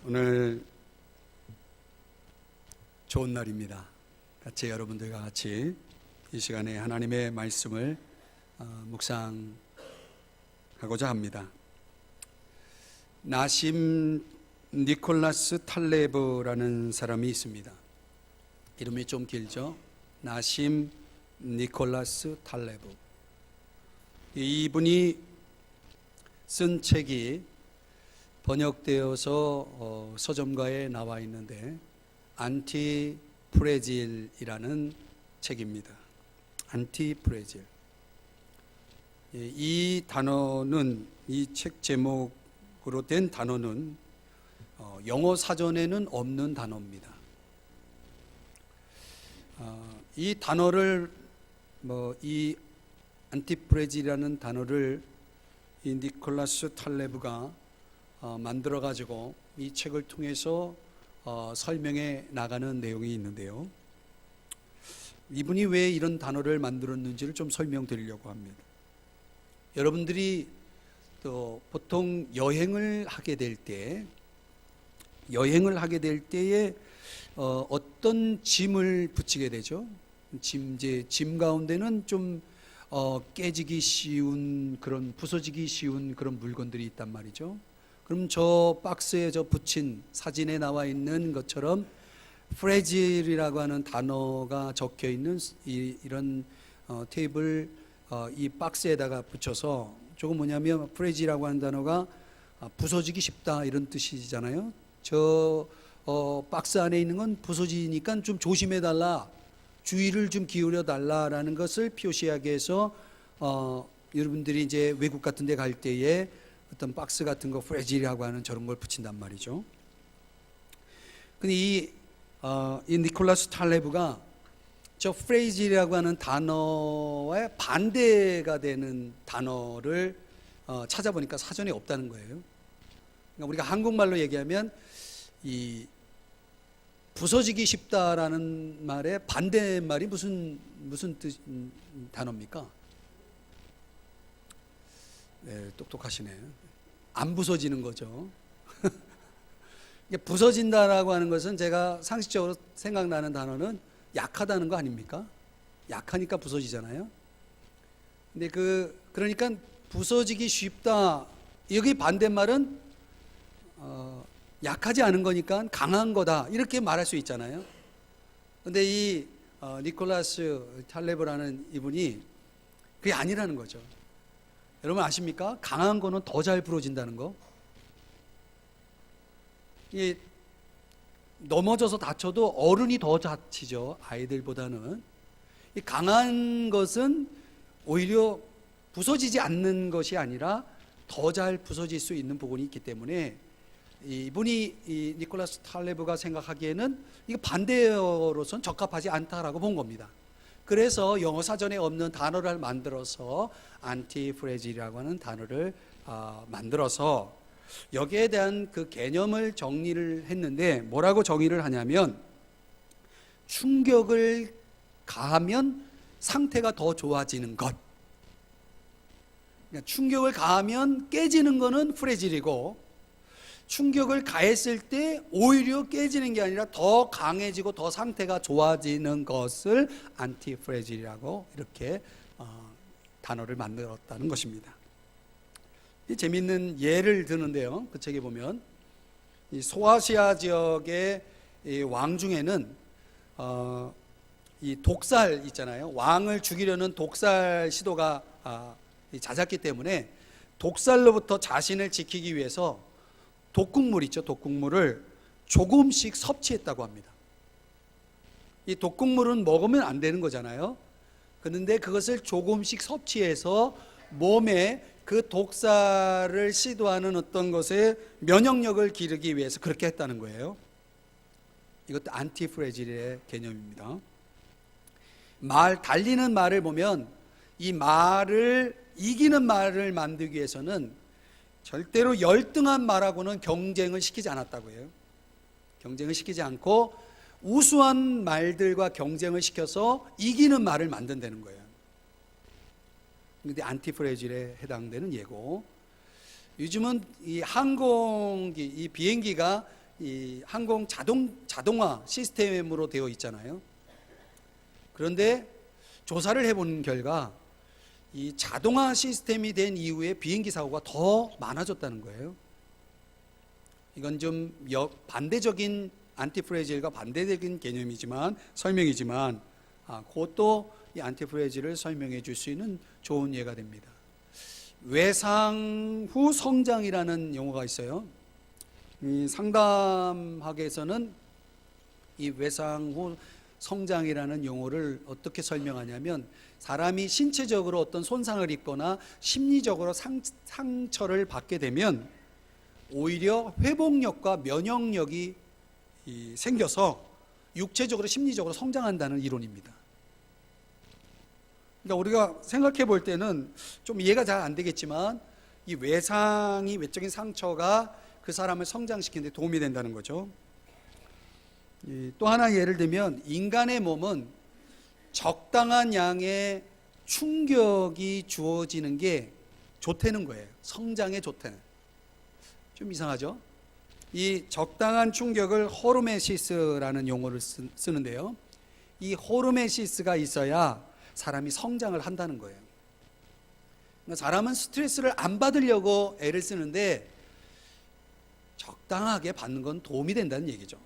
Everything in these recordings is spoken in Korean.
오늘 좋은 날입니다. 여러분들과 같이 이 시간에 하나님의 말씀을 묵상하고자 합니다. 나심 니콜라스 탈레브라는 사람이 있습니다. 이름이 좀 길죠? 나심 니콜라스 탈레브. 이분이 쓴 책이 번역되어서 서점가에 나와 있는데 안티프레질이라는 책입니다. 안티프레질. 이 단어는, 이 책 제목으로 된 단어는 영어 사전에는 없는 단어입니다. 이 단어를 이 안티프레질이라는 단어를 이 니콜라스 탈레브가 만들어 가지고 이 책을 통해서 설명해 나가는 내용이 있는데요, 이분이 왜 이런 단어를 만들었는지를 좀 설명드리려고 합니다. 여러분들이 또 보통 여행을 하게 될 때에 어떤 짐을 붙이게 되죠? 짐 가운데는 좀 깨지기 쉬운, 그런 부서지기 쉬운 그런 물건들이 있단 말이죠. 그럼 저 박스에 붙인 사진에 나와 있는 것처럼 프레질이라고 하는 단어가 적혀 있는 이런 테이블 이 박스에다가 붙여서, 조금 뭐냐면 프레질이라고 하는 단어가 부서지기 쉽다 이런 뜻이잖아요. 저 박스 안에 있는 건 부서지니까 좀 조심해 달라, 주의를 좀 기울여 달라라는 것을 표시하기 위해서 여러분들이 이제 외국 같은 데 갈 때에 어떤 박스 같은 거 프레질이라고 하는 저런 걸 붙인단 말이죠. 근데 이 니콜라스 탈레브가 저 프레질이라고 하는 단어의 반대가 되는 단어를 찾아보니까 사전에 없다는 거예요. 그러니까 우리가 한국말로 얘기하면 이 부서지기 쉽다라는 말의 반대말이 무슨 단어입니까? 네, 똑똑하시네요. 안 부서지는 거죠. 부서진다라고 하는 것은 제가 상식적으로 생각나는 단어는 약하다는 거 아닙니까? 약하니까 부서지잖아요. 근데 그러니까 부서지기 쉽다, 여기 반대말은 약하지 않은 거니까 강한 거다, 이렇게 말할 수 있잖아요. 근데 이 니콜라스 탈레브라는 이분이 그게 아니라는 거죠. 여러분 아십니까? 강한 거는 더 잘 부러진다는 거. 이 넘어져서 다쳐도 어른이 더 다치죠, 아이들보다는. 이 강한 것은 오히려 부서지지 않는 것이 아니라 더 잘 부서질 수 있는 부분이 있기 때문에 이분이 이 니콜라스 탈레브가 생각하기에는 이거 반대어로서는 적합하지 않다라고 본 겁니다. 그래서 영어 사전에 없는 단어를 만들어서 안티프레질이라고 하는 단어를 만들어서 여기에 대한 그 개념을 정리를 했는데, 뭐라고 정의를 하냐면 충격을 가하면 상태가 더 좋아지는 것. 그러니까 충격을 가하면 깨지는 거는 프레질이고, 충격을 가했을 때 오히려 깨지는 게 아니라 더 강해지고 더 상태가 좋아지는 것을 안티프레질이라고 이렇게 단어를 만들었다는 것입니다. 재미있는 예를 드는데요, 그 책에 보면 이 소아시아 지역의 이 왕 중에는 이 독살 있잖아요. 왕을 죽이려는 독살 시도가 잦았기 때문에 독살로부터 자신을 지키기 위해서 독극물 있죠, 독극물을 조금씩 섭취했다고 합니다. 이 독극물은 먹으면 안 되는 거잖아요. 그런데 그것을 조금씩 섭취해서 몸에 그 독살을 시도하는 어떤 것에 면역력을 기르기 위해서 그렇게 했다는 거예요. 이것도 안티프레질의 개념입니다. 달리는 말을 보면 이 말을 이기는 말을 만들기 위해서는 절대로 열등한 말하고는 경쟁을 시키지 않았다고 해요. 경쟁을 시키지 않고 우수한 말들과 경쟁을 시켜서 이기는 말을 만든다는 거예요. 근데 안티프레질에 해당되는 예고, 요즘은 이 항공기, 이 비행기가 이 항공 자동화 시스템으로 되어 있잖아요. 그런데 조사를 해본 결과 이 자동화 시스템이 된 이후에 비행기 사고가 더 많아졌다는 거예요. 이건 좀 반대적인 안티프레질과 반대적인 개념이지만 설명이지만 그것도 이 안티프레질을 설명해 줄 수 있는 좋은 예가 됩니다. 외상 후 성장이라는 용어가 있어요. 이 상담학에서는 이 외상 후 성장이라는 용어를 어떻게 설명하냐면 사람이 신체적으로 어떤 손상을 입거나 심리적으로 상처를 받게 되면 오히려 회복력과 면역력이 생겨서 육체적으로 심리적으로 성장한다는 이론입니다. 그러니까 우리가 생각해 볼 때는 좀 이해가 잘 안 되겠지만 이 외적인 상처가 그 사람을 성장시키는 데 도움이 된다는 거죠. 또 하나 예를 들면 인간의 몸은 적당한 양의 충격이 주어지는 게 좋다는 거예요. 성장에 좋다는. 좀 이상하죠? 이 적당한 충격을 호르메시스라는 용어를 쓰는데요. 이 호르메시스가 있어야 사람이 성장을 한다는 거예요. 그러니까 사람은 스트레스를 안 받으려고 애를 쓰는데 적당하게 받는 건 도움이 된다는 얘기죠.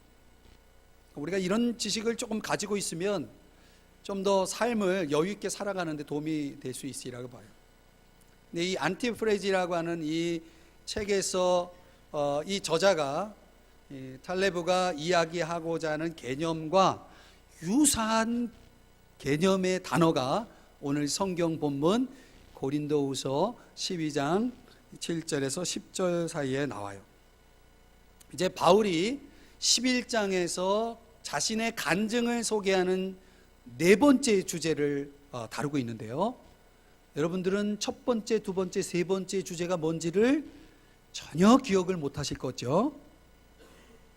우리가 이런 지식을 조금 가지고 있으면 좀 더 삶을 여유 있게 살아가는 데 도움이 될 수 있으리라고 봐요. 근데 이 안티프레지라고 하는 이 책에서 이 저자가 탈레브가 이야기하고자 하는 개념과 유사한 개념의 단어가 오늘 성경 본문 고린도후서 12장 7절에서 10절 사이에 나와요. 이제 바울이 11장에서 자신의 간증을 소개하는 네 번째 주제를 다루고 있는데요. 여러분들은 첫 번째, 두 번째, 세 번째 주제가 뭔지를 전혀 기억을 못 하실 거죠.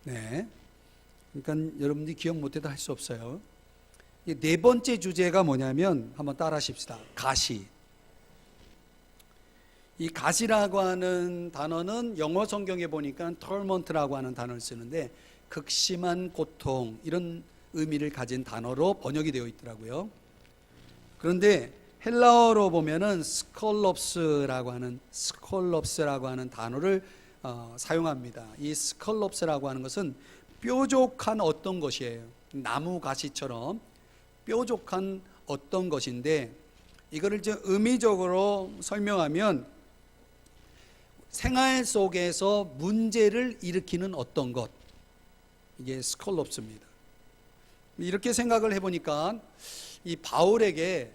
네. 그러니까 여러분들이 기억 못해도 할 수 없어요. 네 번째 주제가 뭐냐면 한번 따라 하십시다. 가시. 이 가시라고 하는 단어는 영어 성경에 보니까 torment라고 하는 단어를 쓰는데 극심한 고통 이런 의미를 가진 단어로 번역이 되어 있더라고요. 그런데 헬라어로 보면은 스콜롭스라고 하는 단어를 사용합니다. 이 스콜롭스라고 하는 것은 뾰족한 어떤 것이에요. 나무 가시처럼 뾰족한 어떤 것인데 이거를 이제 의미적으로 설명하면 생활 속에서 문제를 일으키는 어떤 것, 이게 스콜롭스입니다. 이렇게 생각을 해보니까 이 바울에게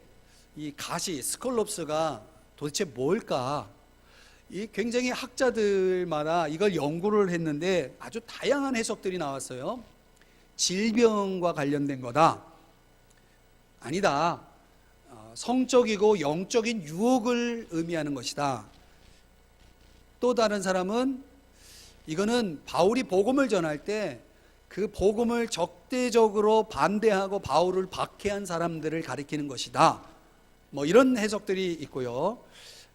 이 가시, 스콜롭스가 도대체 뭘까? 이 굉장히 학자들마다 이걸 연구를 했는데 아주 다양한 해석들이 나왔어요. 질병과 관련된 거다. 아니다. 성적이고 영적인 유혹을 의미하는 것이다. 또 다른 사람은 이거는 바울이 복음을 전할 때 그 복음을 적대적으로 반대하고 바울을 박해한 사람들을 가리키는 것이다. 뭐 이런 해석들이 있고요.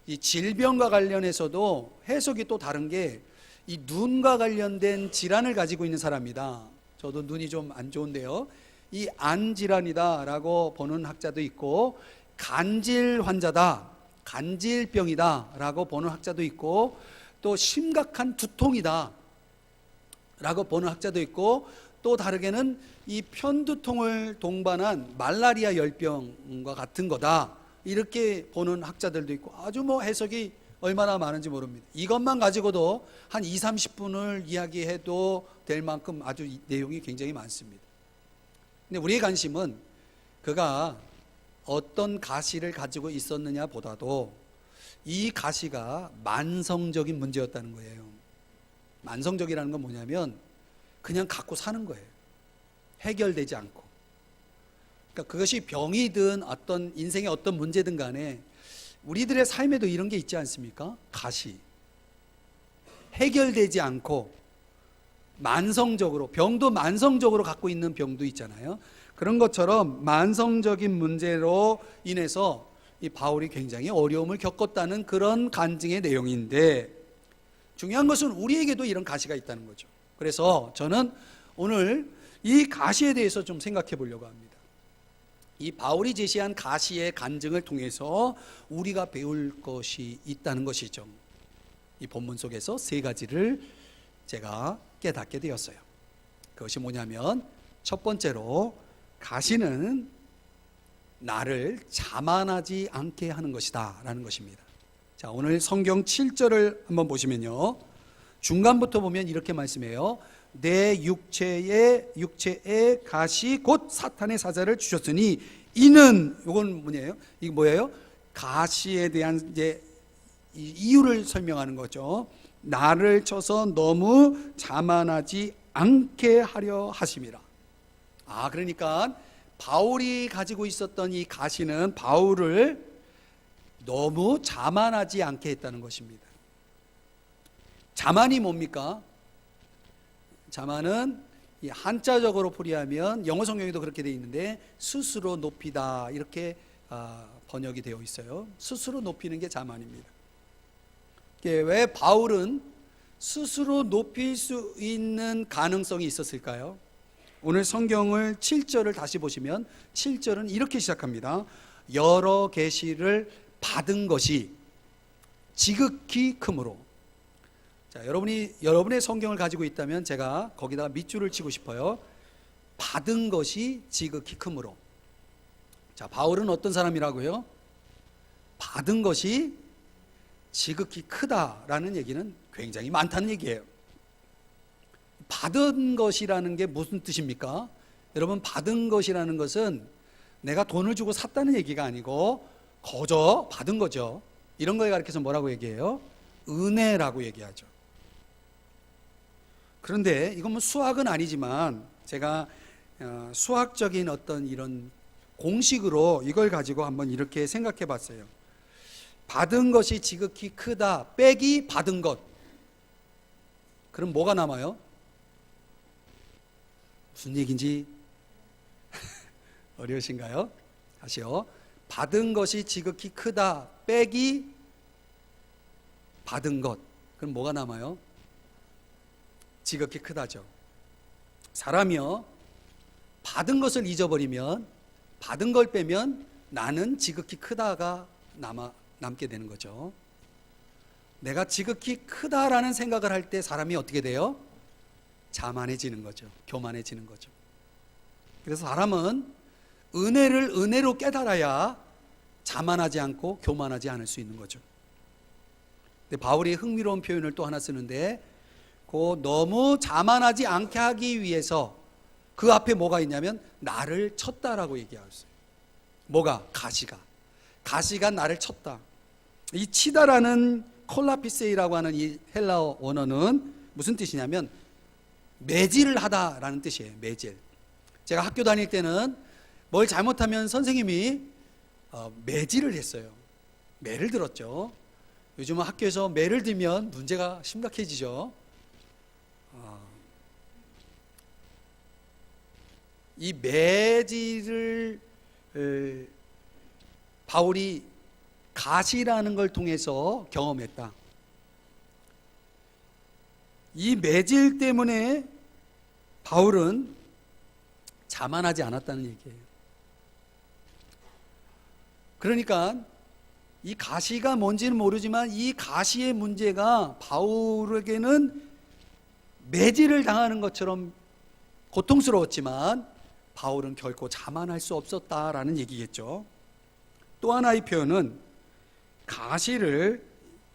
이 질병과 관련해서도 해석이 또 다른 게 이 눈과 관련된 질환을 가지고 있는 사람이다. 저도 눈이 좀 안 좋은데요. 이 안질환이다라고 보는 학자도 있고 간질 환자다, 간질병이다라고 보는 학자도 있고 또 심각한 두통이다 라고 보는 학자도 있고 또 다르게는 이 편두통을 동반한 말라리아 열병과 같은 거다 이렇게 보는 학자들도 있고 아주 뭐 해석이 얼마나 많은지 모릅니다. 이것만 가지고도 한 20-30분을 이야기해도 될 만큼 아주 내용이 굉장히 많습니다. 근데 우리의 관심은 그가 어떤 가시를 가지고 있었느냐 보다도 이 가시가 만성적인 문제였다는 거예요. 만성적이라는 건 뭐냐면 그냥 갖고 사는 거예요. 해결되지 않고. 그러니까 그것이 병이든 어떤 인생의 어떤 문제든 간에 우리들의 삶에도 이런 게 있지 않습니까? 가시. 해결되지 않고 만성적으로, 병도 만성적으로 갖고 있는 병도 있잖아요. 그런 것처럼 만성적인 문제로 인해서 이 바울이 굉장히 어려움을 겪었다는 그런 간증의 내용인데 중요한 것은 우리에게도 이런 가시가 있다는 거죠. 그래서 저는 오늘 이 가시에 대해서 좀 생각해 보려고 합니다. 이 바울이 제시한 가시의 간증을 통해서 우리가 배울 것이 있다는 것이죠. 이 본문 속에서 세 가지를 제가 깨닫게 되었어요. 그것이 뭐냐면, 첫 번째로 가시는 나를 자만하지 않게 하는 것이다 라는 것입니다. 자, 오늘 성경 7절을 한번 보시면요, 중간부터 보면 이렇게 말씀해요. 내 육체의 가시 곧 사탄의 사자를 주셨으니 이는, 이건 뭐예요? 이게 뭐예요? 가시에 대한 이제 이유를 설명하는 거죠. 나를 쳐서 너무 자만하지 않게 하려 하심이라. 그러니까 바울이 가지고 있었던 이 가시는 바울을 너무 자만하지 않게 했다는 것입니다. 자만이 뭡니까? 자만은 이 한자적으로 풀이하면 영어 성경에도 그렇게 되어 있는데 스스로 높이다 이렇게 번역이 되어 있어요. 스스로 높이는 게 자만입니다. 왜 바울은 스스로 높일 수 있는 가능성이 있었을까요? 오늘 성경을 7절을 다시 보시면 7절은 이렇게 시작합니다. 여러 계시를 받은 것이 지극히 크므로. 자, 여러분의 성경을 가지고 있다면 제가 거기다가 밑줄을 치고 싶어요. 받은 것이 지극히 크므로. 자, 바울은 어떤 사람이라고요? 받은 것이 지극히 크다라는 얘기는 굉장히 많다는 얘기예요. 받은 것이라는 게 무슨 뜻입니까? 여러분, 받은 것이라는 것은 내가 돈을 주고 샀다는 얘기가 아니고 거저 받은 거죠. 이런 거에 가르쳐서 뭐라고 얘기해요? 은혜라고 얘기하죠. 그런데 이건 뭐 수학은 아니지만 제가 수학적인 어떤 이런 공식으로 이걸 가지고 한번 이렇게 생각해 봤어요. 받은 것이 지극히 크다 빼기 받은 것, 그럼 뭐가 남아요? 무슨 얘기인지 어려우신가요? 다시요. 받은 것이 지극히 크다 빼기 받은 것, 그럼 뭐가 남아요? 지극히 크다죠. 사람이요, 받은 것을 잊어버리면, 받은 걸 빼면 나는 지극히 크다가 남게 되는 거죠. 내가 지극히 크다라는 생각을 할 때 사람이 어떻게 돼요? 자만해지는 거죠. 교만해지는 거죠. 그래서 사람은 은혜를 은혜로 깨달아야 자만하지 않고 교만하지 않을 수 있는 거죠. 근데 바울이 흥미로운 표현을 또 하나 쓰는데, 너무 자만하지 않게 하기 위해서 그 앞에 뭐가 있냐면 나를 쳤다라고 얘기했어요. 뭐가? 가시가 나를 쳤다. 이 치다라는 콜라피세이라고 하는 이 헬라어 원어는 무슨 뜻이냐면 매질을 하다라는 뜻이에요. 매질. 제가 학교 다닐 때는 뭘 잘못하면 선생님이 매질을 했어요. 매를 들었죠. 요즘은 학교에서 매를 들면 문제가 심각해지죠. 이 매질을 바울이 가시라는 걸 통해서 경험했다. 이 매질 때문에 바울은 자만하지 않았다는 얘기예요. 그러니까 이 가시가 뭔지는 모르지만 이 가시의 문제가 바울에게는 매질을 당하는 것처럼 고통스러웠지만 바울은 결코 자만할 수 없었다라는 얘기겠죠. 또 하나의 표현은 가시를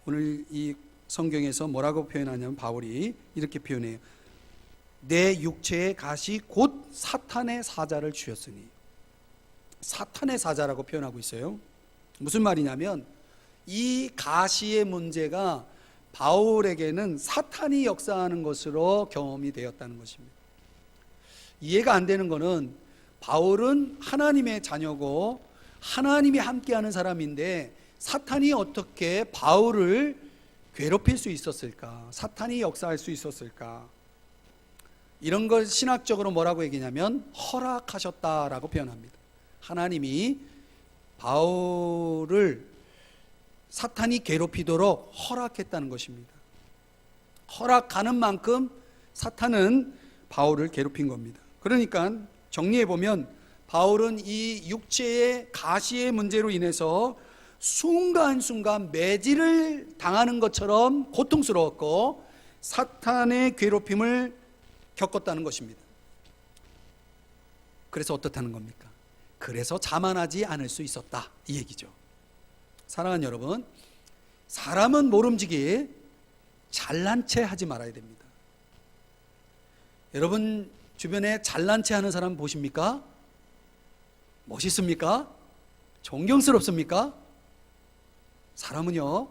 오늘 이 성경에서 뭐라고 표현하냐면 바울이 이렇게 표현해요. 내 육체의 가시 곧 사탄의 사자를 주셨으니. 사탄의 사자라고 표현하고 있어요. 무슨 말이냐면 이 가시의 문제가 바울에게는 사탄이 역사하는 것으로 경험이 되었다는 것입니다. 이해가 안 되는 것은 바울은 하나님의 자녀고 하나님이 함께하는 사람인데 사탄이 어떻게 바울을 괴롭힐 수 있었을까? 사탄이 역사할 수 있었을까? 이런 걸 신학적으로 뭐라고 얘기냐면 허락하셨다라고 표현합니다. 하나님이 바울을 사탄이 괴롭히도록 허락했다는 것입니다. 허락하는 만큼 사탄은 바울을 괴롭힌 겁니다. 그러니까 정리해보면 바울은 이 육체의 가시의 문제로 인해서 순간순간 매질을 당하는 것처럼 고통스러웠고 사탄의 괴롭힘을 겪었다는 것입니다. 그래서 어떻다는 겁니까? 그래서 자만하지 않을 수 있었다, 이 얘기죠. 사랑하는 여러분, 사람은 모름지기 잘난 체 하지 말아야 됩니다. 여러분 주변에 잘난 체 하는 사람 보십니까? 멋있습니까? 존경스럽습니까? 사람은요,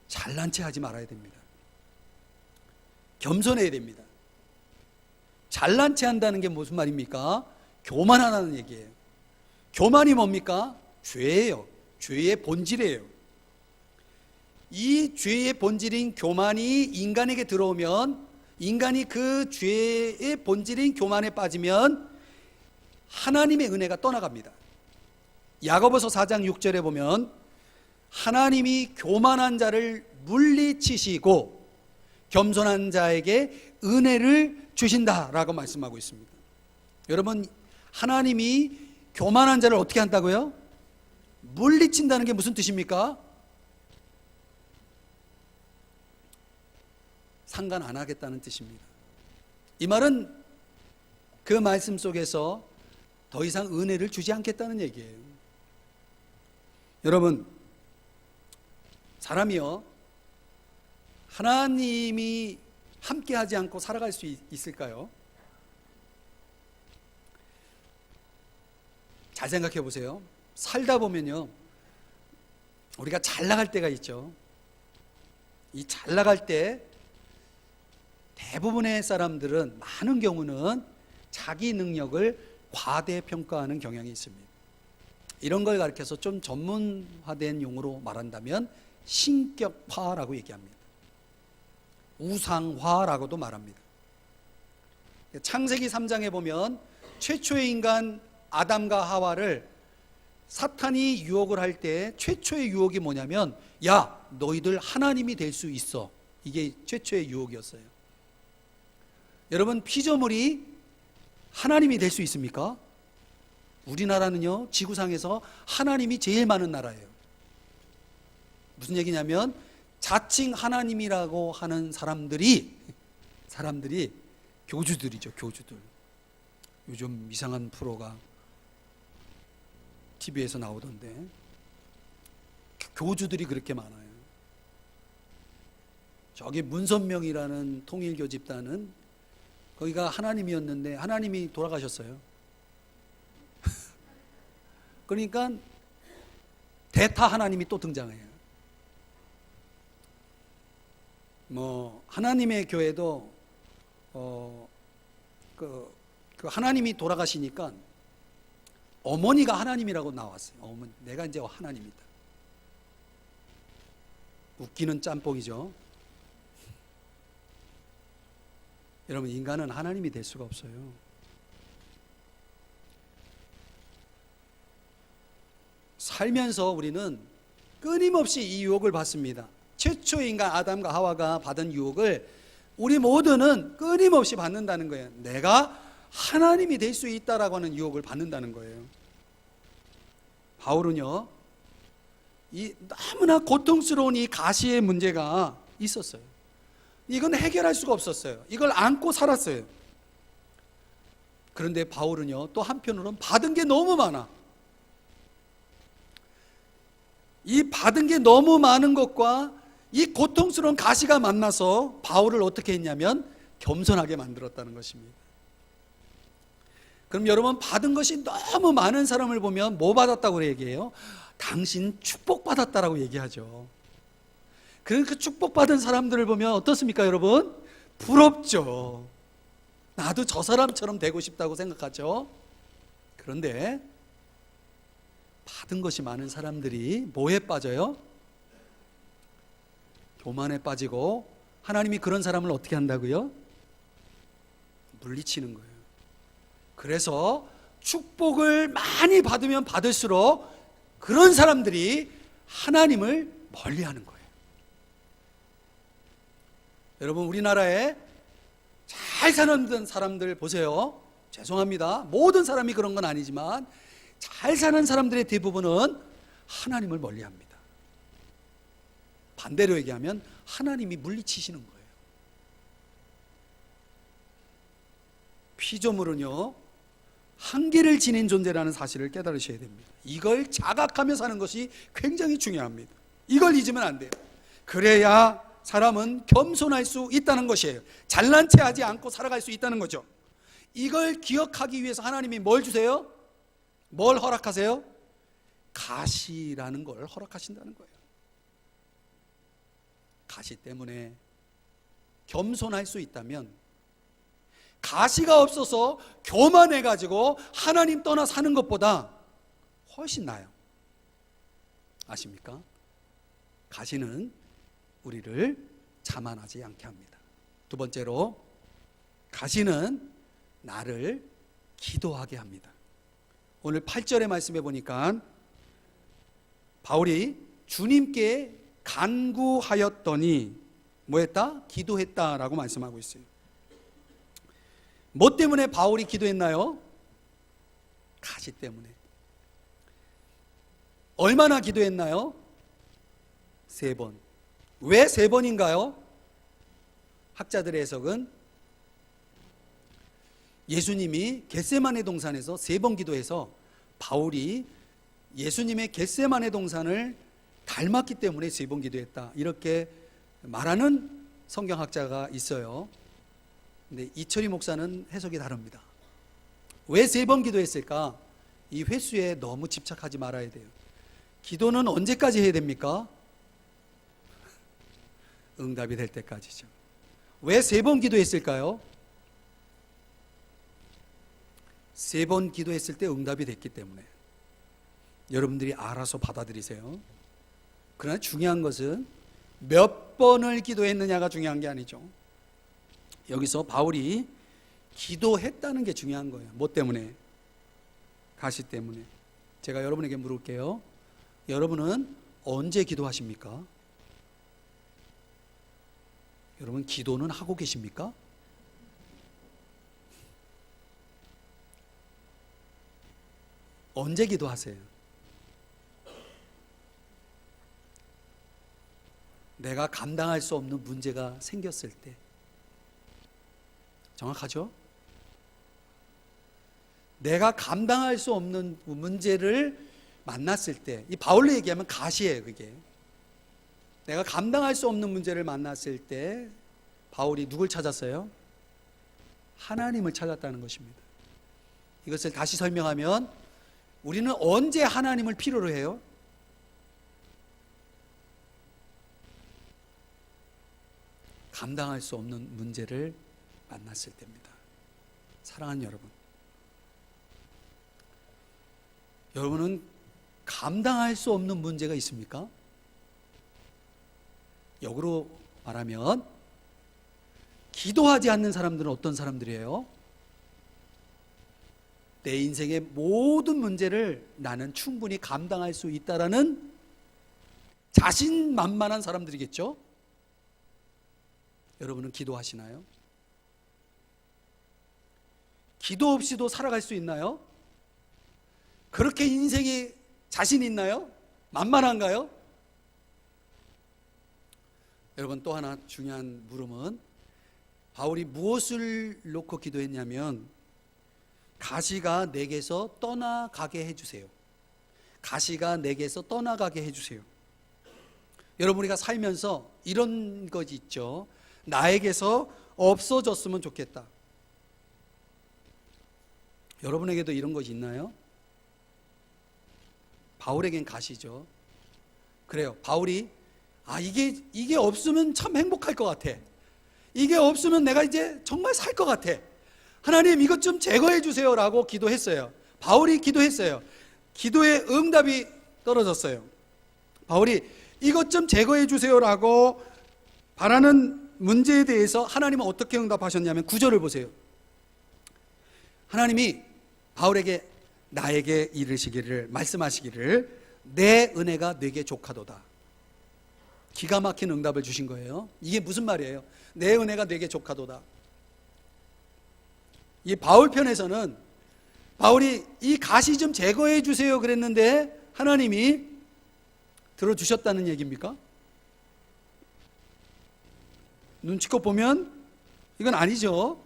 잘난 체 하지 말아야 됩니다. 겸손해야 됩니다. 잘난 체 한다는 게 무슨 말입니까? 교만하다는 얘기예요. 교만이 뭡니까? 죄예요. 죄의 본질이에요. 이 죄의 본질인 교만이 인간에게 들어오면, 인간이 그 죄의 본질인 교만에 빠지면 하나님의 은혜가 떠나갑니다. 야고보서 4장 6절에 보면 하나님이 교만한 자를 물리치시고 겸손한 자에게 은혜를 주신다라고 말씀하고 있습니다. 여러분, 하나님이 교만한 자를 어떻게 한다고요? 물리친다는 게 무슨 뜻입니까? 상관 안 하겠다는 뜻입니다. 이 말은 그 말씀 속에서 더 이상 은혜를 주지 않겠다는 얘기예요. 여러분, 사람이요, 하나님이 함께하지 않고 살아갈 수 있을까요? 잘 생각해 보세요. 살다 보면요, 우리가 잘 나갈 때가 있죠. 이 잘 나갈 때 대부분의 사람들은, 많은 경우는 자기 능력을 과대평가하는 경향이 있습니다. 이런 걸 가르쳐서 좀 전문화된 용어로 말한다면 신격화라고 얘기합니다. 우상화라고도 말합니다. 창세기 3장에 보면 최초의 인간 아담과 하와를 사탄이 유혹을 할 때 최초의 유혹이 뭐냐면, 야, 너희들 하나님이 될 수 있어. 이게 최초의 유혹이었어요. 여러분, 피조물이 하나님이 될 수 있습니까? 우리나라는요, 지구상에서 하나님이 제일 많은 나라예요. 무슨 얘기냐면, 자칭 하나님이라고 하는 사람들이 교주들이죠. 교주들. 요즘 이상한 프로가 TV에서 나오던데, 교주들이 그렇게 많아요. 저기 문선명이라는 통일교 집단은 거기가 하나님이었는데 하나님이 돌아가셨어요. 그러니까 대타 하나님이 또 등장해요. 하나님의 교회도 그 하나님이 돌아가시니까 어머니가 하나님이라고 나왔어요. 어머니, 내가 이제 하나님이다. 웃기는 짬뽕이죠. 여러분, 인간은 하나님이 될 수가 없어요. 살면서 우리는 끊임없이 이 유혹을 받습니다. 최초의 인간 아담과 하와가 받은 유혹을 우리 모두는 끊임없이 받는다는 거예요. 내가 하나님이 될 수 있다라고 하는 유혹을 받는다는 거예요. 바울은요, 이 너무나 고통스러운 이 가시의 문제가 있었어요. 이건 해결할 수가 없었어요. 이걸 안고 살았어요. 그런데 바울은요, 또 한편으로는 받은 게 너무 많아. 이 받은 게 너무 많은 것과 이 고통스러운 가시가 만나서 바울을 어떻게 했냐면 겸손하게 만들었다는 것입니다. 그럼 여러분, 받은 것이 너무 많은 사람을 보면 뭐 받았다고 얘기해요? 당신 축복받았다라고 얘기하죠. 그러니까 축복받은 사람들을 보면 어떻습니까, 여러분? 부럽죠. 나도 저 사람처럼 되고 싶다고 생각하죠. 그런데 받은 것이 많은 사람들이 뭐에 빠져요? 교만에 빠지고, 하나님이 그런 사람을 어떻게 한다고요? 물리치는 거예요. 그래서 축복을 많이 받으면 받을수록 그런 사람들이 하나님을 멀리하는 거예요. 여러분, 우리나라에 잘 사는 사람들 보세요. 죄송합니다. 모든 사람이 그런 건 아니지만 잘 사는 사람들의 대부분은 하나님을 멀리합니다. 반대로 얘기하면 하나님이 물리치시는 거예요. 피조물은요, 한계를 지닌 존재라는 사실을 깨달으셔야 됩니다. 이걸 자각하며 사는 것이 굉장히 중요합니다. 이걸 잊으면 안 돼요. 그래야 사람은 겸손할 수 있다는 것이에요. 잘난 체 하지 않고 살아갈 수 있다는 거죠. 이걸 기억하기 위해서 하나님이 뭘 주세요? 뭘 허락하세요? 가시라는 걸 허락하신다는 거예요. 가시 때문에 겸손할 수 있다면, 가시가 없어서 교만해가지고 하나님 떠나 사는 것보다 훨씬 나아요. 아십니까? 가시는 우리를 자만하지 않게 합니다. 두 번째로, 가시는 나를 기도하게 합니다. 오늘 8절의 말씀에 보니까 바울이 주님께 간구하였더니 뭐했다? 기도했다라고 말씀하고 있어요. 뭐 때문에 바울이 기도했나요? 가시 때문에. 얼마나 기도했나요? 3번. 왜 3번인가요? 학자들의 해석은 예수님이 겟세마네 동산에서 3번 기도해서 바울이 예수님의 겟세마네 동산을 닮았기 때문에 3번 기도했다, 이렇게 말하는 성경학자가 있어요. 근데 이철희 목사는 해석이 다릅니다. 왜 3번 기도했을까? 이 횟수에 너무 집착하지 말아야 돼요. 기도는 언제까지 해야 됩니까? 응답이 될 때까지죠. 왜 3번 기도했을까요? 3번 기도했을 때 응답이 됐기 때문에. 여러분들이 알아서 받아들이세요. 그러나 중요한 것은 몇 번을 기도했느냐가 중요한 게 아니죠. 여기서 바울이 기도했다는 게 중요한 거예요. 뭐 때문에? 가시 때문에. 제가 여러분에게 물을게요. 여러분은 언제 기도하십니까? 여러분, 기도는 하고 계십니까? 언제 기도하세요? 내가 감당할 수 없는 문제가 생겼을 때. 정확하죠? 내가 감당할 수 없는 문제를 만났을 때, 이 바울로 얘기하면 가시예요, 그게. 내가 감당할 수 없는 문제를 만났을 때 바울이 누굴 찾았어요? 하나님을 찾았다는 것입니다. 이것을 다시 설명하면, 우리는 언제 하나님을 필요로 해요? 감당할 수 없는 문제를 만났을 때입니다. 사랑하는 여러분, 여러분은 감당할 수 없는 문제가 있습니까? 역으로 말하면, 기도하지 않는 사람들은 어떤 사람들이에요? 내 인생의 모든 문제를 나는 충분히 감당할 수 있다라는 자신만만한 사람들이겠죠? 여러분은 기도하시나요? 기도 없이도 살아갈 수 있나요? 그렇게 인생에 자신 있나요? 만만한가요? 여러분, 또 하나 중요한 물음은, 바울이 무엇을 놓고 기도했냐면, 가시가 내게서 떠나가게 해주세요. 가시가 내게서 떠나가게 해주세요. 여러분, 우리가 살면서 이런 것이 있죠. 나에게서 없어졌으면 좋겠다. 여러분에게도 이런 것이 있나요? 바울에겐 가시죠. 그래요. 바울이 이게 없으면 참 행복할 것 같아. 이게 없으면 내가 이제 정말 살 것 같아. 하나님, 이것 좀 제거해 주세요 라고 기도했어요. 바울이 기도했어요. 기도의 응답이 떨어졌어요. 바울이 이것 좀 제거해 주세요 라고 바라는 문제에 대해서 하나님은 어떻게 응답하셨냐면, 9절을 보세요. 하나님이 바울에게 나에게 이르시기를, 말씀하시기를, 내 은혜가 네게 족하도다. 기가 막힌 응답을 주신 거예요. 이게 무슨 말이에요? 내 은혜가 내게 족하도다. 이 바울 편에서는 바울이 이 가시 좀 제거해 주세요 그랬는데 하나님이 들어주셨다는 얘기입니까? 눈치껏 보면 이건 아니죠.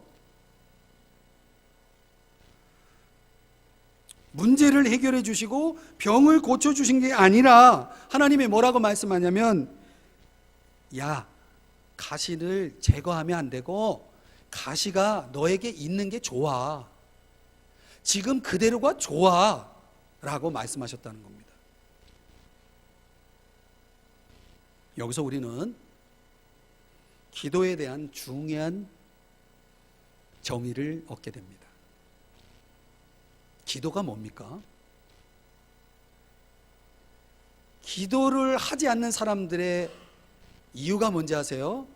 문제를 해결해 주시고 병을 고쳐 주신 게 아니라 하나님이 뭐라고 말씀하냐면, 야, 가시를 제거하면 안 되고 가시가 너에게 있는 게 좋아. 지금 그대로가 좋아 라고 말씀하셨다는 겁니다. 여기서 우리는 기도에 대한 중요한 정의를 얻게 됩니다. 기도가 뭡니까? 기도를 하지 않는 사람들의 이유가 뭔지 아세요?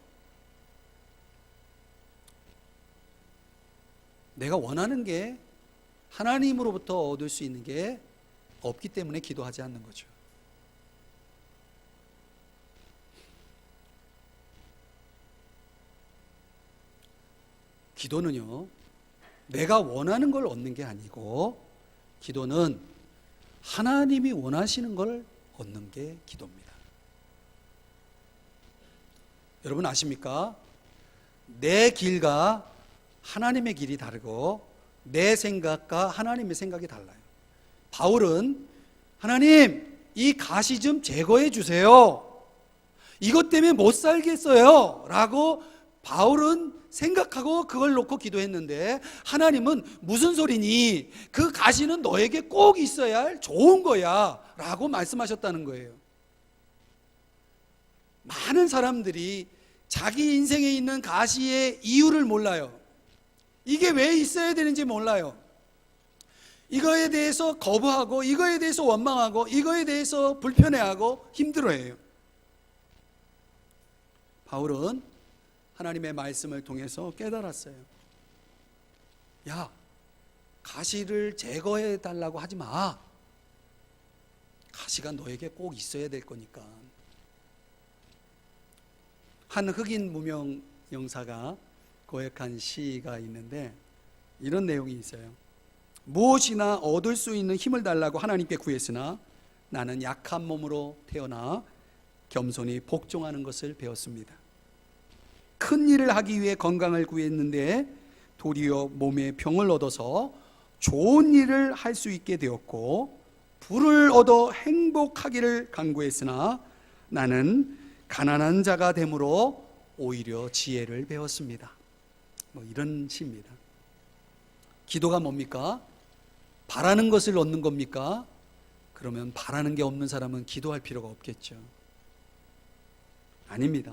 내가 원하는 게 하나님으로부터 얻을 수 있는 게 없기 때문에 기도하지 않는 거죠. 기도는요, 내가 원하는 걸 얻는 게 아니고, 기도는 하나님이 원하시는 걸 얻는 게 기도입니다. 여러분 아십니까? 내 길과 하나님의 길이 다르고 내 생각과 하나님의 생각이 달라요. 바울은 하나님, 이 가시 좀 제거해 주세요. 이것 때문에 못 살겠어요 라고 바울은 생각하고 그걸 놓고 기도했는데, 하나님은 무슨 소리니? 그 가시는 너에게 꼭 있어야 할 좋은 거야 라고 말씀하셨다는 거예요. 많은 사람들이 자기 인생에 있는 가시의 이유를 몰라요. 이게 왜 있어야 되는지 몰라요. 이거에 대해서 거부하고, 이거에 대해서 원망하고, 이거에 대해서 불편해하고 힘들어해요. 바울은 하나님의 말씀을 통해서 깨달았어요. 야, 가시를 제거해 달라고 하지 마. 가시가 너에게 꼭 있어야 될 거니까. 한 흑인 무명 영사가 고역한 시가 있는데 이런 내용이 있어요. 무엇이나 얻을 수 있는 힘을 달라고 하나님께 구했으나 나는 약한 몸으로 태어나 겸손히 복종하는 것을 배웠습니다. 큰 일을 하기 위해 건강을 구했는데 도리어 몸에 병을 얻어서 좋은 일을 할 수 있게 되었고, 부를 얻어 행복하기를 간구했으나 나는 가난한 자가 됨으로 오히려 지혜를 배웠습니다. 이런 시입니다. 기도가 뭡니까? 바라는 것을 얻는 겁니까? 그러면 바라는 게 없는 사람은 기도할 필요가 없겠죠. 아닙니다.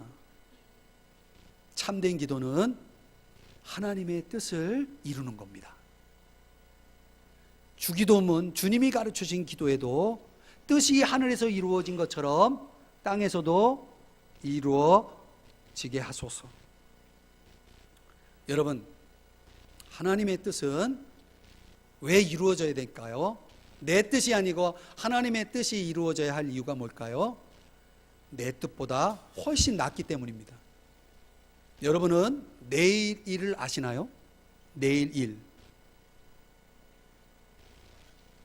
참된 기도는 하나님의 뜻을 이루는 겁니다. 주기도문, 주님이 가르쳐주신 기도에도 뜻이 하늘에서 이루어진 것처럼 땅에서도 이루어지게 하소서. 여러분, 하나님의 뜻은 왜 이루어져야 될까요? 내 뜻이 아니고 하나님의 뜻이 이루어져야 할 이유가 뭘까요? 내 뜻보다 훨씬 낫기 때문입니다. 여러분은 내일 일을 아시나요? 내일 일.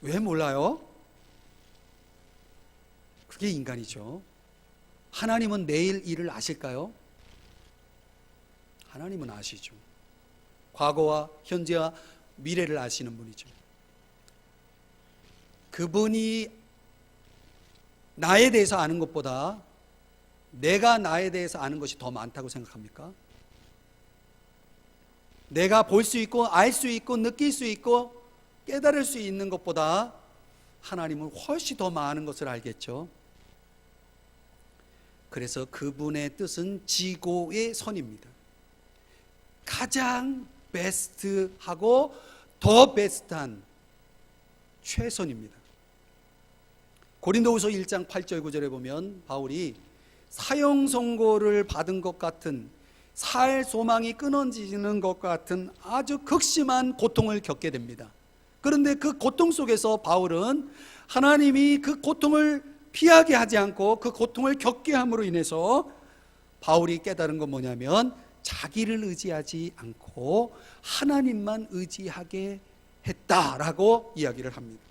왜 몰라요? 그게 인간이죠. 하나님은 내일 일을 아실까요? 하나님은 아시죠. 과거와 현재와 미래를 아시는 분이죠. 그분이 나에 대해서 아는 것보다 내가 나에 대해서 아는 것이 더 많다고 생각합니까? 내가 볼 수 있고 알 수 있고 느낄 수 있고 깨달을 수 있는 것보다 하나님은 훨씬 더 많은 것을 알겠죠. 그래서 그분의 뜻은 지고의 선입니다. 가장 베스트하고 더 베스트한 최선입니다. 고린도후서 1장 8절 9절에 보면 바울이 사형 선고를 받은 것 같은, 살 소망이 끊어지는 것 같은 아주 극심한 고통을 겪게 됩니다. 그런데 그 고통 속에서 바울은 하나님이 그 고통을 피하게 하지 않고 그 고통을 겪게 함으로 인해서 바울이 깨달은 건 뭐냐면 자기를 의지하지 않고 하나님만 의지하게 했다라고 이야기를 합니다.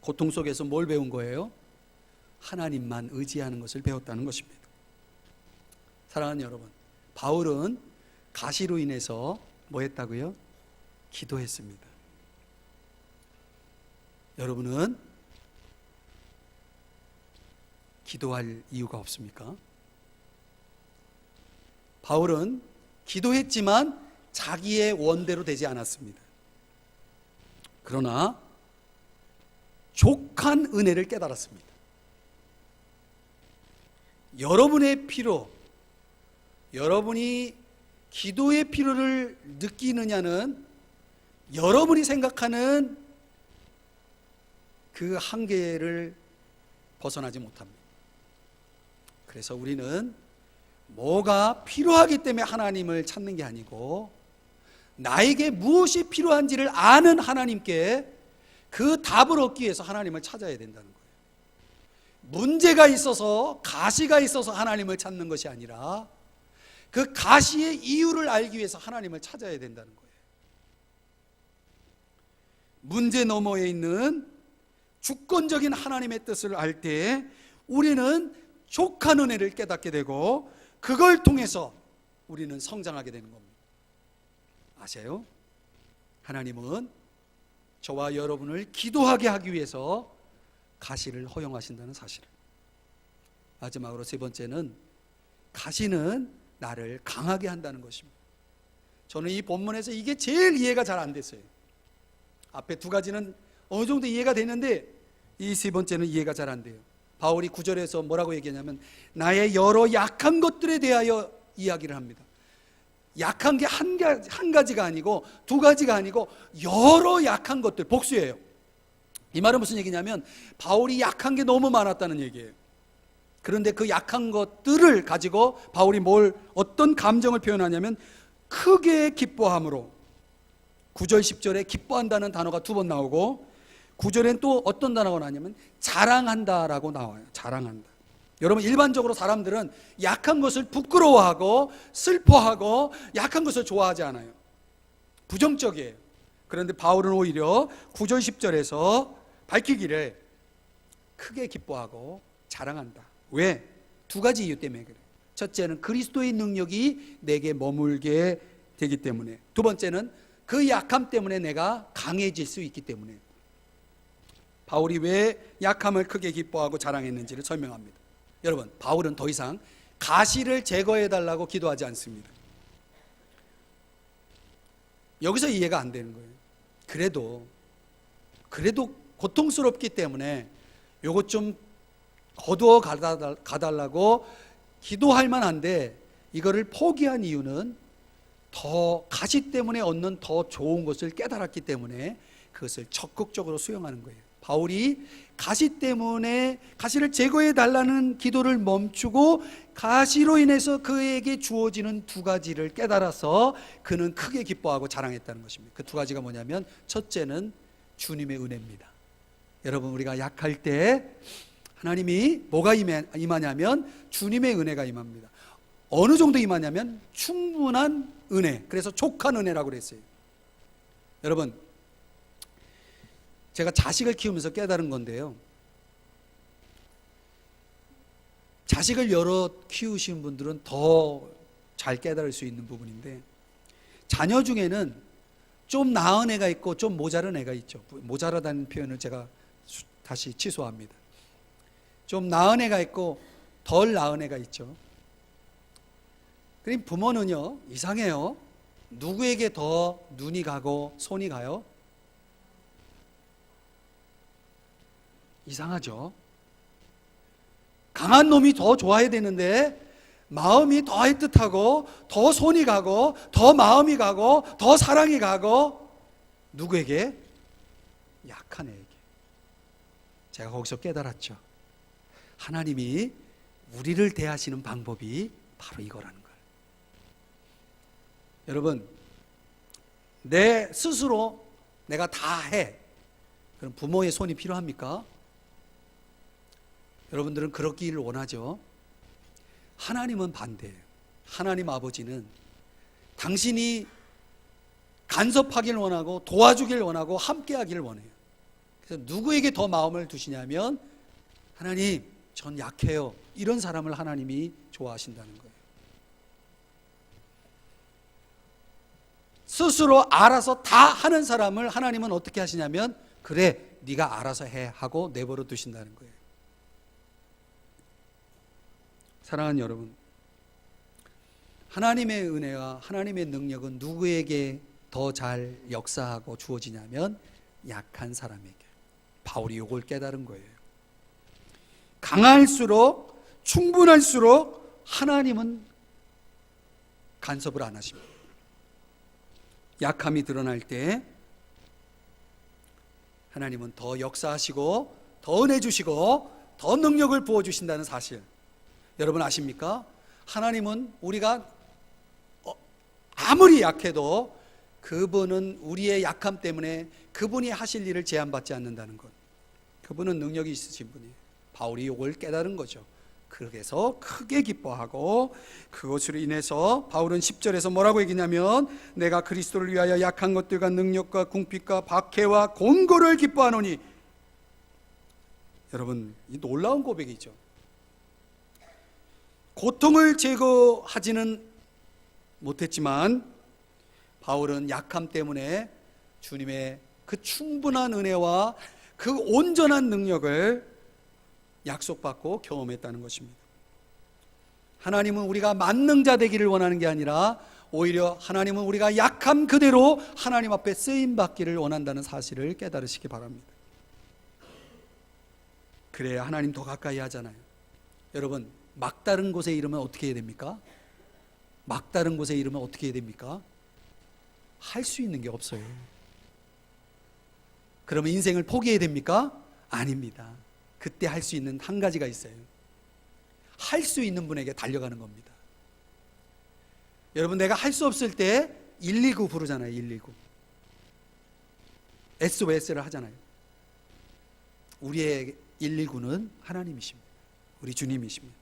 고통 속에서 뭘 배운 거예요? 하나님만 의지하는 것을 배웠다는 것입니다. 사랑하는 여러분, 바울은 가시로 인해서 뭐 했다고요? 기도했습니다. 여러분은 기도할 이유가 없습니까? 바울은 기도했지만 자기의 원대로 되지 않았습니다. 그러나 족한 은혜를 깨달았습니다. 여러분의 필요, 여러분이 기도의 필요를 느끼느냐는 여러분이 생각하는 그 한계를 벗어나지 못합니다. 그래서 우리는 뭐가 필요하기 때문에 하나님을 찾는 게 아니고 나에게 무엇이 필요한지를 아는 하나님께 그 답을 얻기 위해서 하나님을 찾아야 된다는 거예요. 문제가 있어서, 가시가 있어서 하나님을 찾는 것이 아니라 그 가시의 이유를 알기 위해서 하나님을 찾아야 된다는 거예요. 문제 너머에 있는 주권적인 하나님의 뜻을 알 때 우리는 족한 은혜를 깨닫게 되고 그걸 통해서 우리는 성장하게 되는 겁니다. 아세요? 하나님은 저와 여러분을 기도하게 하기 위해서 가시를 허용하신다는 사실을. 마지막으로 세 번째는 가시는 나를 강하게 한다는 것입니다. 저는 이 본문에서 이게 제일 이해가 잘 안 됐어요. 앞에 두 가지는 어느 정도 이해가 되는데 이 세 번째는 이해가 잘 안 돼요. 바울이 9절에서 뭐라고 얘기하냐면 나의 여러 약한 것들에 대하여 이야기를 합니다. 약한 게 한 가지가 아니고 두 가지가 아니고 여러 약한 것들, 복수예요. 이 말은 무슨 얘기냐면 바울이 약한 게 너무 많았다는 얘기예요. 그런데 그 약한 것들을 가지고 바울이 어떤 감정을 표현하냐면 크게 기뻐함으로, 9절 10절에 기뻐한다는 단어가 두 번 나오고 9절엔 또 어떤 단어가 나오냐면 자랑한다라고 나와요. 자랑한다. 여러분, 일반적으로 사람들은 약한 것을 부끄러워하고 슬퍼하고 약한 것을 좋아하지 않아요. 부정적이에요. 그런데 바울은 오히려 9절 10절에서 밝히기를 크게 기뻐하고 자랑한다. 왜? 두 가지 이유 때문에 그래요. 첫째는 그리스도의 능력이 내게 머물게 되기 때문에, 두 번째는 그 약함 때문에 내가 강해질 수 있기 때문에. 바울이 왜 약함을 크게 기뻐하고 자랑했는지를 설명합니다. 여러분, 바울은 더 이상 가시를 제거해달라고 기도하지 않습니다. 여기서 이해가 안 되는 거예요. 그래도 고통스럽기 때문에 요것 좀 거두어 가달라고 기도할 만한데 이거를 포기한 이유는 더 가시 때문에 얻는 더 좋은 것을 깨달았기 때문에 그것을 적극적으로 수용하는 거예요. 바울이 가시 때문에 가시를 제거해 달라는 기도를 멈추고 가시로 인해서 그에게 주어지는 두 가지를 깨달아서 그는 크게 기뻐하고 자랑했다는 것입니다. 그 두 가지가 뭐냐면 첫째는 주님의 은혜입니다. 여러분, 우리가 약할 때 하나님이 뭐가 임하냐면 주님의 은혜가 임합니다. 어느 정도 임하냐면 충분한 은혜, 그래서 족한 은혜라고 그랬어요. 여러분, 제가 자식을 키우면서 깨달은 건데요, 자식을 여러 키우신 분들은 더 잘 깨달을 수 있는 부분인데, 자녀 중에는 좀 나은 애가 있고 좀 모자란 애가 있죠. 모자라다는 표현을 제가 다시 취소합니다. 좀 나은 애가 있고 덜 나은 애가 있죠. 그럼 부모는요, 이상해요. 누구에게 더 눈이 가고 손이 가요? 이상하죠. 강한 놈이 더 좋아야 되는데 마음이 더 애틋하고 더 손이 가고 더 마음이 가고 더 사랑이 가고 누구에게? 약한 애에게. 제가 거기서 깨달았죠. 하나님이 우리를 대하시는 방법이 바로 이거라는 거예요. 여러분, 내 스스로 내가 다 해. 그럼 부모의 손이 필요합니까? 여러분들은 그렇기를 원하죠. 하나님은 반대예요. 하나님 아버지는 당신이 간섭하길 원하고 도와주길 원하고 함께하길 원해요. 그래서 누구에게 더 마음을 두시냐면 하나님, 전 약해요. 이런 사람을 하나님이 좋아하신다는 거예요. 스스로 알아서 다 하는 사람을 하나님은 어떻게 하시냐면 그래, 네가 알아서 해 하고 내버려 두신다는 거예요. 사랑하는 여러분, 하나님의 은혜와 하나님의 능력은 누구에게 더 잘 역사하고 주어지냐면 약한 사람에게. 바울이 이걸 깨달은 거예요. 강할수록, 충분할수록 하나님은 간섭을 안 하십니다. 약함이 드러날 때 하나님은 더 역사하시고 더 은혜 주시고 더 능력을 부어주신다는 사실, 여러분 아십니까? 하나님은 우리가 아무리 약해도 그분은 우리의 약함 때문에 그분이 하실 일을 제한받지 않는다는 것. 그분은 능력이 있으신 분이에요. 바울이 이걸 깨달은 거죠. 그래서 크게 기뻐하고, 그것으로 인해서 바울은 10절에서 뭐라고 얘기냐면 내가 그리스도를 위하여 약한 것들과 능력과 궁핍과 박해와 곤고를 기뻐하노니. 여러분, 이 놀라운 고백이죠. 고통을 제거하지는 못했지만 바울은 약함 때문에 주님의 그 충분한 은혜와 그 온전한 능력을 약속받고 경험했다는 것입니다. 하나님은 우리가 만능자 되기를 원하는 게 아니라 오히려 하나님은 우리가 약함 그대로 하나님 앞에 쓰임받기를 원한다는 사실을 깨달으시기 바랍니다. 그래야 하나님 더 가까이 하잖아요. 여러분, 막다른 곳에 이르면 어떻게 해야 됩니까? 막다른 곳에 이르면 어떻게 해야 됩니까? 할 수 있는 게 없어요. 그러면 인생을 포기해야 됩니까? 아닙니다. 그때 할 수 있는 한 가지가 있어요. 할 수 있는 분에게 달려가는 겁니다. 여러분, 내가 할 수 없을 때 119 부르잖아요. 119. SOS를 하잖아요. 우리의 119는 하나님이십니다. 우리 주님이십니다.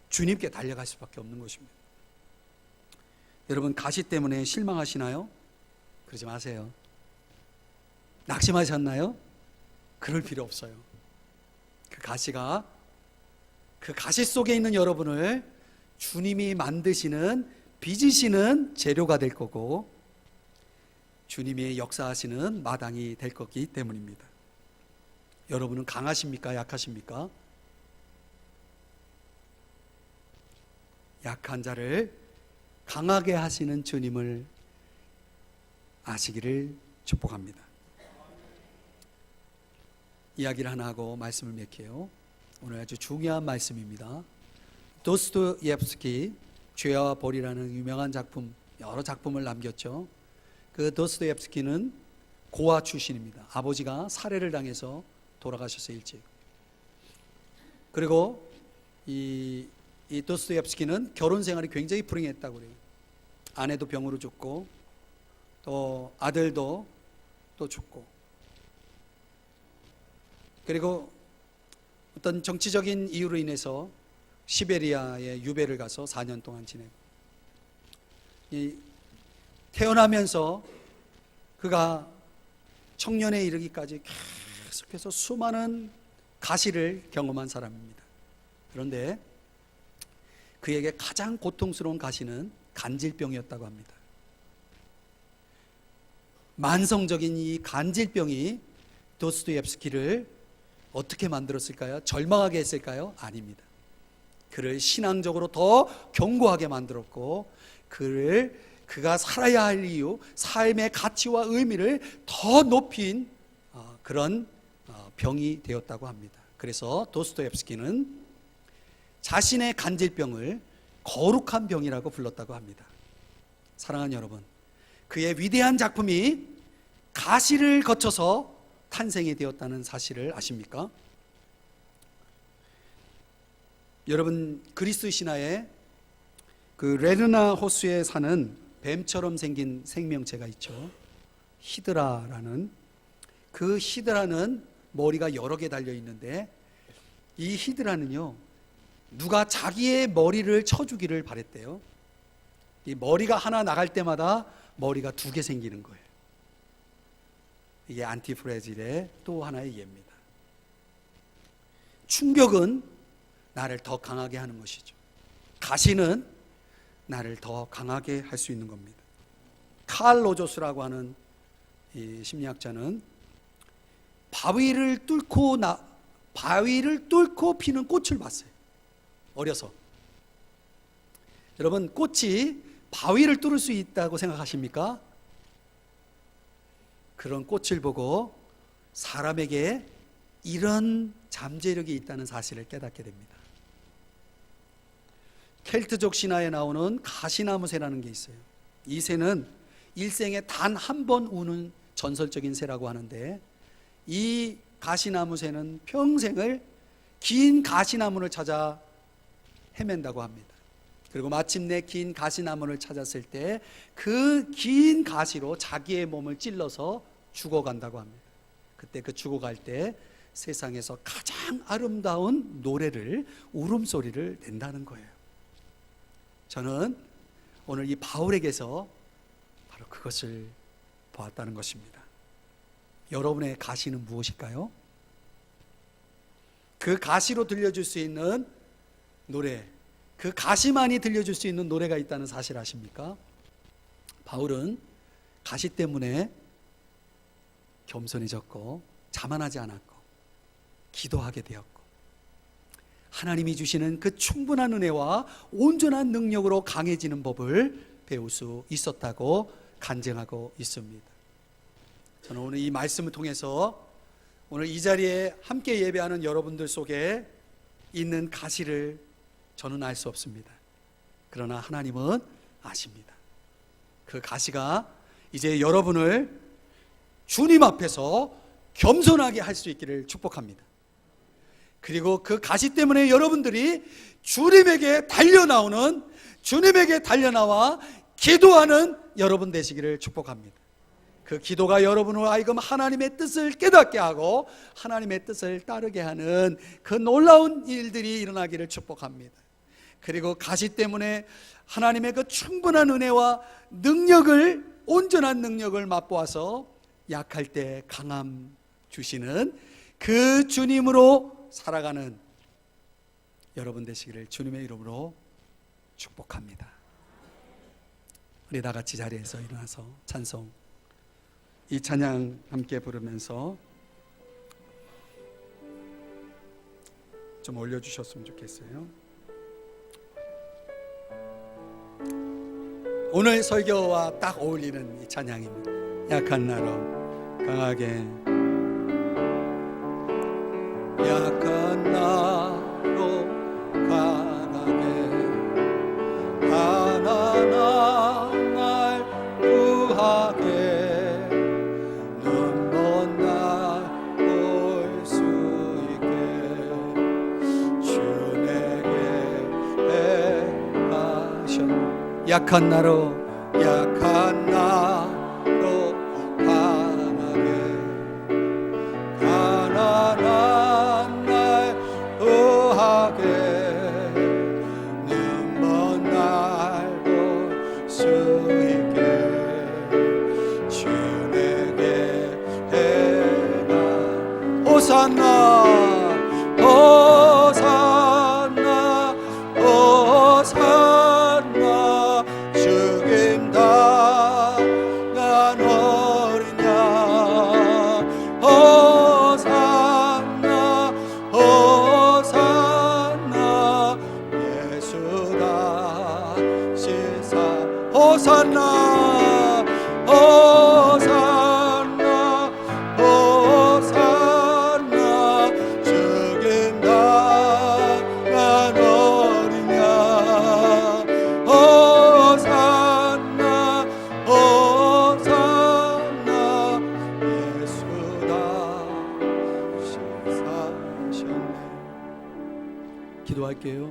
주님께 달려갈 수밖에 없는 것입니다. 여러분, 가시 때문에 실망하시나요? 그러지 마세요. 낙심하셨나요? 그럴 필요 없어요. 그 가시 속에 있는 여러분을 주님이 만드시는, 빚으시는 재료가 될 거고 주님이 역사하시는 마당이 될 거기 때문입니다. 여러분은 강하십니까? 약하십니까? 약한 자를 강하게 하시는 주님을 아시기를 축복합니다. 이야기를 하나 하고 말씀을 맺게요. 오늘 아주 중요한 말씀입니다. 도스토옙스키 죄와 벌이라는 유명한 작품, 여러 작품을 남겼죠. 그 도스토옙스키는 고아 출신입니다. 아버지가 살해를 당해서 돌아가셨어요, 일찍. 그리고 이 도스토옙스키는 결혼 생활이 굉장히 불행했다고 그래요. 아내도 병으로 죽고 또 아들도 또 죽고, 그리고 어떤 정치적인 이유로 인해서 시베리아에 유배를 가서 4년 동안 지내고, 태어나면서 그가 청년에 이르기까지 계속해서 수많은 가시를 경험한 사람입니다. 그런데 그에게 가장 고통스러운 가시는 간질병이었다고 합니다. 만성적인 이 간질병이 도스토옙스키를 어떻게 만들었을까요? 절망하게 했을까요? 아닙니다. 그를 신앙적으로 더 견고하게 만들었고, 그가 살아야 할 이유, 삶의 가치와 의미를 더 높인 그런 병이 되었다고 합니다. 그래서 도스토옙스키는 자신의 간질병을 거룩한 병이라고 불렀다고 합니다. 사랑하는 여러분, 그의 위대한 작품이 가시를 거쳐서 탄생이 되었다는 사실을 아십니까? 여러분, 그리스 신화에 그 레르나 호수에 사는 뱀처럼 생긴 생명체가 있죠. 히드라라는. 그 히드라는 머리가 여러 개 달려 있는데 이 히드라는요, 누가 자기의 머리를 쳐주기를 바랬대요. 이 머리가 하나 나갈 때마다 머리가 두 개 생기는 거예요. 이게 안티프레질의 또 하나의 예입니다. 충격은 나를 더 강하게 하는 것이죠. 가시는 나를 더 강하게 할 수 있는 겁니다. 칼 로저스라고 하는 이 심리학자는 바위를 뚫고 피는 꽃을 봤어요. 어려서. 여러분, 꽃이 바위를 뚫을 수 있다고 생각하십니까? 그런 꽃을 보고 사람에게 이런 잠재력이 있다는 사실을 깨닫게 됩니다. 켈트족 신화에 나오는 가시나무새라는 게 있어요. 이 새는 일생에 단 한 번 우는 전설적인 새라고 하는데, 이 가시나무새는 평생을 긴 가시나무를 찾아 헤맨다고 합니다. 그리고 마침내 긴 가시나무를 찾았을 때 그 긴 가시로 자기의 몸을 찔러서 죽어간다고 합니다. 그때 그 죽어갈 때 세상에서 가장 아름다운 노래를, 울음소리를 낸다는 거예요. 저는 오늘 이 바울에게서 바로 그것을 보았다는 것입니다. 여러분의 가시는 무엇일까요? 그 가시로 들려줄 수 있는 노래, 그 가시만이 들려줄 수 있는 노래가 있다는 사실 아십니까? 바울은 가시 때문에 겸손해졌고 자만하지 않았고 기도하게 되었고, 하나님이 주시는 그 충분한 은혜와 온전한 능력으로 강해지는 법을 배울 수 있었다고 간증하고 있습니다. 저는 오늘 이 말씀을 통해서 오늘 이 자리에 함께 예배하는 여러분들 속에 있는 가시를 저는 알 수 없습니다. 그러나 하나님은 아십니다. 그 가시가 이제 여러분을 주님 앞에서 겸손하게 할 수 있기를 축복합니다. 그리고 그 가시 때문에 여러분들이 주님에게 달려나오는, 주님에게 달려나와 기도하는 여러분 되시기를 축복합니다. 그 기도가 여러분으로 하여금 하나님의 뜻을 깨닫게 하고 하나님의 뜻을 따르게 하는 그 놀라운 일들이 일어나기를 축복합니다. 그리고 가시 때문에 하나님의 그 충분한 은혜와 능력을, 온전한 능력을 맛보아서 약할 때 강함 주시는 그 주님으로 살아가는 여러분 되시기를 주님의 이름으로 축복합니다. 우리 다 같이 자리에서 일어나서 찬송, 이 찬양 함께 부르면서 좀 올려주셨으면 좋겠어요. 오늘 설교와 딱 어울리는 이 찬양입니다. 약한 나로 강하게, 약한 나로 강하게, 가난한 날 구하게, 눈먼 날 볼 수 있게, 주 내게 행하셨. 약한 나로, 약한 나로 강하게, 가난한 날 구하게, 눈먼 날 볼 수 있게, 주 내게 행하. 호산나, 호산나, 호산나, 죽임 당한 어린 양. 호산나, 호산나, 예수 다시 사. 호산나, 호산나, 호산나, 죽임 당한 어린 양. 호산나, 호산나, 예수 다시 사셨네. 기도할게요.